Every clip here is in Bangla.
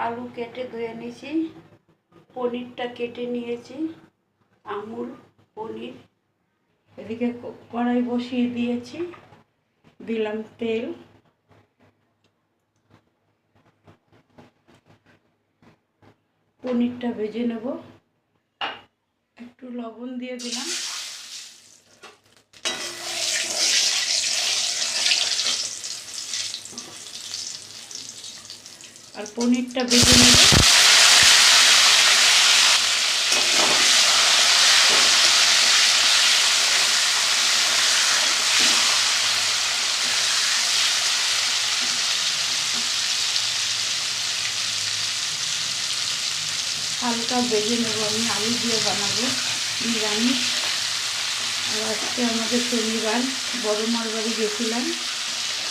আলু কেটে ধুয়ে নিয়েছি, পনিরটা কেটে নিয়েছি, আমুল পনির। এদিকে কড়াই বসিয়ে দিয়েছি, দিলাম তেল, পনিরটা ভেজে নেব। একটু লবণ দিয়ে দিলাম, আর পনিরটা ভেজে নেব। হালকা ভেজে নেব, আমি আলু দিয়ে বানাবো নিরামিষ। আর আজকে আমাদের শনিবার, বড় মার বাড়ি গেছিলাম,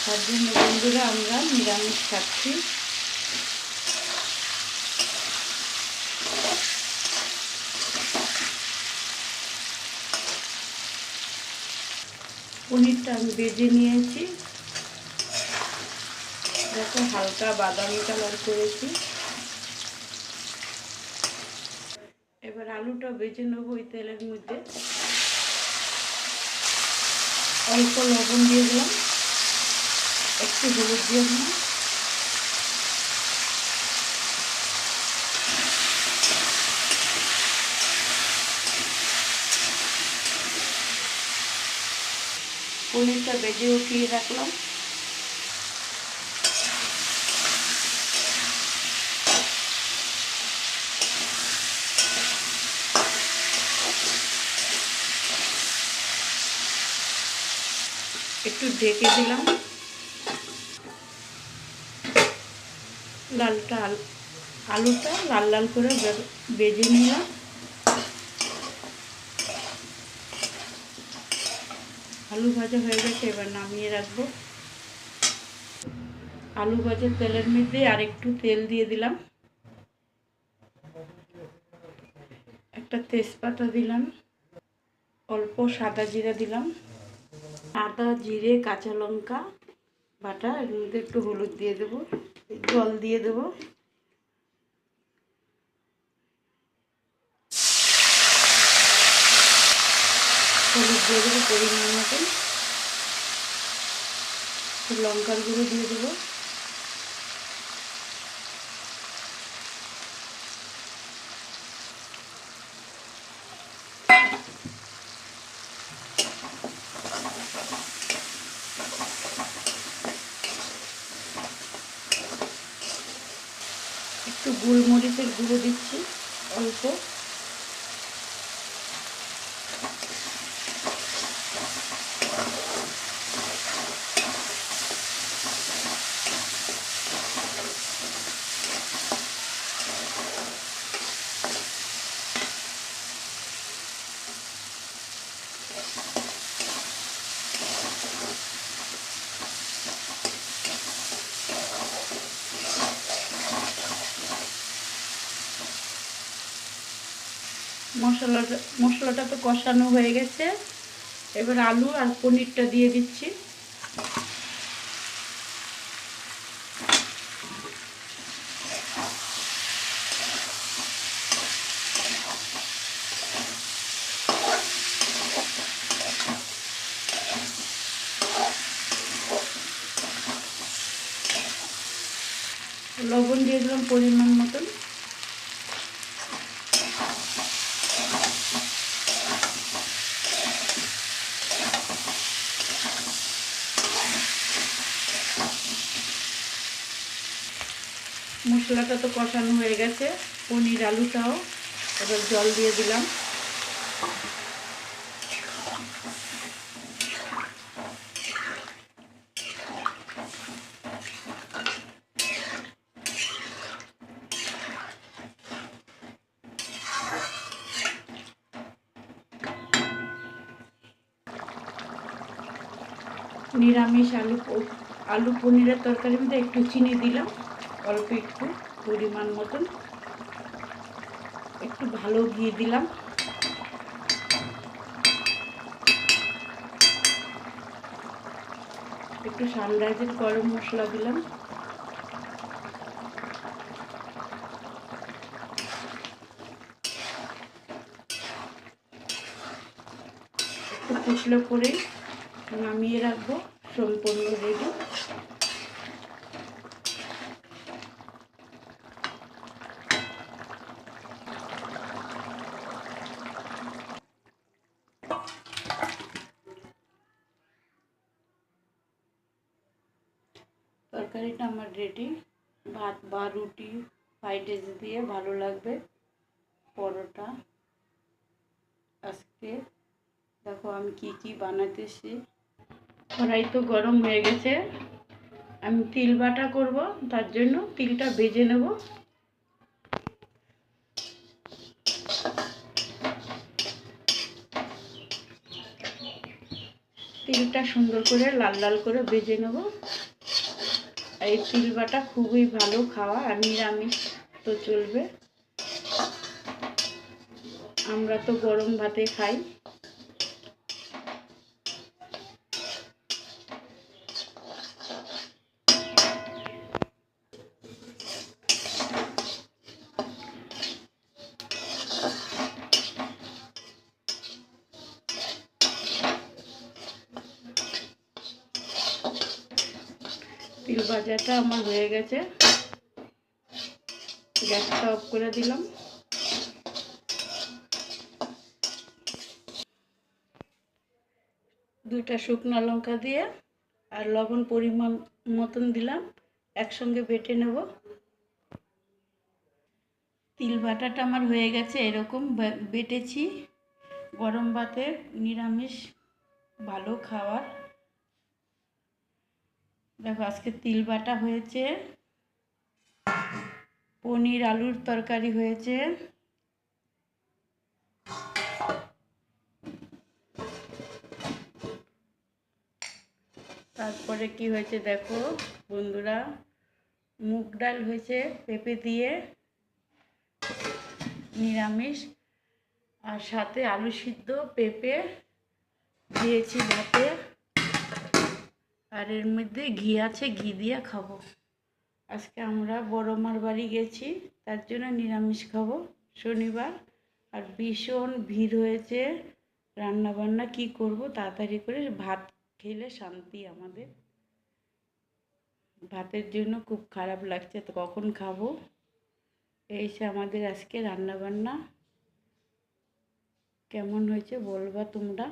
তার জন্য বন্ধুরা আমরা নিরামিষ খাচ্ছি। পনিরটা আমি ভেজে নিয়েছি, দেখো হালকা বাদামি কালার করেছি। এবার আলুটা ভেজে নেবো ওই তেলের মধ্যে। অল্প লবণ দিয়ে দিলাম, একটু হলুদ দিয়ে দিলাম, পনিরটা ভেজে উঠিয়ে রাখলাম। একটু ঢেকে দিলাম, আলুটা লাল লাল করে ভেজে নিলাম। আলু ভাজা হয়ে গেছে, এবার নামিয়ে রাখবো। আলু ভাজার তেলের মধ্যে আর একটু তেল দিয়ে দিলাম, একটা তেজপাতা দিলাম, অল্প সাদা জিরা দিলাম, আদা জিরে কাঁচা লঙ্কা বাটা। এর মধ্যে একটু হলুদ দিয়ে দেবো, জল দিয়ে দেবো, হলুদ দিয়ে দেবো পরিমাণ মতন, লঙ্কার গুঁড়ো দিয়ে দেবো, একটু গোলমরিচের গুঁড়ো দিচ্ছি অল্প, মশলাটা তো কষানো হয়ে গেছে। এবার আলু আর পনিরটা দিয়ে দিচ্ছি, লবণ দিয়ে দিলাম পরিমাণ মতন, মশলাটা তো কষানো হয়ে গেছে, পনির আলুটাও। এবার জল দিয়ে দিলাম, নিরামিষ আলু পনিরের তরকারির মধ্যে একটু চিনি দিলাম, অল্প একটু পরিমাণ মতন, একটু ভালো ঘি দিলাম, একটু সানরাইজের গরম মশলা দিলাম, একটু ফুটলে করেই নামিয়ে রাখবো। সম্পূর্ণ রেডি। তরকারিটা আমার রেডি। ভাত বা রুটি, ফ্রাইড রাইস দিয়ে ভালো লাগবে, পরোটা। আজকে দেখো আমি কি কি বানাতেছি। কড়াই তো গরম হয়ে গেছে, আমি তিল বাটা করব, তার জন্য তিলটা ভেজে নেব। তিলটা সুন্দর করে লাল লাল করে ভেজে নেব। এই তিল বাটা খুবই ভালো খাওয়া, আর নিরামিষ তো চলবে, আমরা তো গরম ভাতে খাই। তিল ভাজাটা আমার হয়ে গেছে, গ্যাসটা অফ করে দিলাম। দুইটা শুকনো লঙ্কা দিয়ে আর লবণ পরিমাণ মতন দিলাম, একসঙ্গে বেটে নেব। তিল বাটাটা আমার হয়ে গেছে, এরকম বেটেছি। গরম ভাতে নিরামিষ ভালো খাবার। দেখো আজকে তিল বাটা হয়েছে, পনির আলুর তরকারি হয়েছে, তারপরে কি হয়েছে দেখো বন্ধুরা, মুগ ডাল হয়েছে পেঁপে দিয়ে, নিরামিষ। আর সাথে আলু সিদ্ধ, পেঁপে দিয়েছি ভাতে, আর এর মধ্যে ঘি আছে, ঘি দিয়ে খাবো। আজকে আমরা বড় মার বাড়ি গেছি, তার জন্য নিরামিষ খাবো, শনিবার। আর ভীষণ ভিড় হয়েছে, রান্না বান্না কি করব, তাড়াতাড়ি করে ভাত খেলে শান্তি আমাদের। ভাতের জন্য খুব খারাপ লাগছে, তো কখন খাবো। এই সে আমাদের আজকে রান্না বান্না। কেমন হয়েছে বলবা তোমরা।